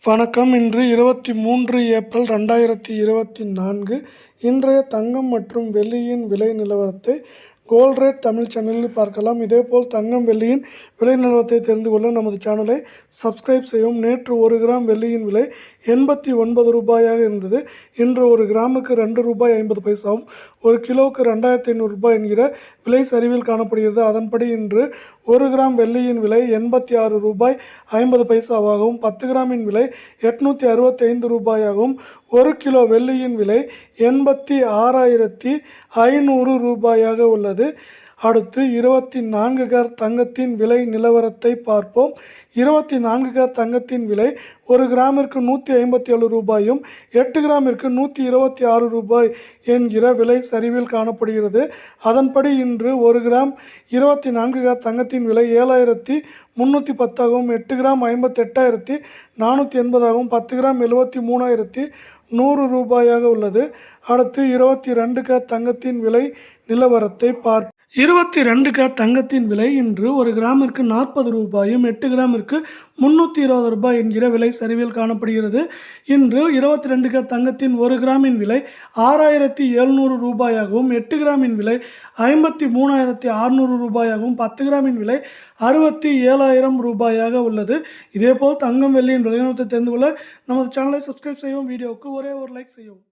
வணக்கம். இன்று 23 ஏப்ரல் 2024. இன்றைய தங்கம் மற்றும் வெள்ளியின் விலை நிலவரத்தை கோல்ட் ரேட் தமிழ் சேனலில் பார்க்கலாம். இதேபோல் தங்கம் வெள்ளியின் விலை நிலவரத்தை தெரிந்து கொள்ள நமது சேனலை சப்ஸ்கிரைப் செய்யவும். நேற்று 1 கிராம் வெள்ளியின் விலை 89 ரூபாயாக இருந்தது. இன்று 1 கிராமுக்கு 2 ரூபாய் 50 பைசாவும் 1 கிலோவுக்கு 2500 ரூபாய் என்கிற விலை சரிவில் காணப்படுகிறது. அதன்படி இன்று 1 கிராம் வெள்ளியின் விலை 86 ரூபாய் 50 பைசாவாகவும் 10 கிராமின் விலை 865 ரூபாயாகவும் 1 கிலோ வெள்ளியின் விலை 86,500 ரூபாயாக உள்ளது. அடுத்து 24 கேரட் தங்கத்தின் விலை நிலவரத்தை பார்ப்போம். 24 கேரட் தங்கத்தின் விலை 1 கிராமிற்கு 157 ரூபாயும் 8 கிராமிற்கு 126 ரூபாய் என்கிற விலை சரிவில் காணப்படுகிறது. அதன்படி இன்று 1 கிராம் 24 கேரட் தங்கத்தின் விலை 7,310ஆகவும் 8 கிராம் 58,480ஆகவும் 10 கிராம் 73,100 ரூபாயாக உள்ளது. அடுத்து 22 கேரட் தங்கத்தின் விலை நிலவரத்தை 22 கேரட் தங்கத்தின் விலை இன்று 1 கிராமிற்கு 40 ரூபாயும் 8 கிராமிற்கு 320 ரூபாய் என்கிற விலை சரிவில் காணப்படுகிறது. இன்று 22 கேரட் தங்கத்தின் 1 கிராமின் விலை 6,700 ரூபாயாகவும் 8 கிராமின் விலை 53,600 ரூபாயாகவும் 10 கிராமின் விலை 67,000 ரூபாயாக உள்ளது. இதேபோல் தங்கம் வெள்ளியின் விலை நிலவரத்தை தெரிந்து கொள்ள நமது சேனலை சப்ஸ்கிரைப் செய்யவும். வீடியோவுக்கு ஒரே ஒரு லைக் செய்யவும்.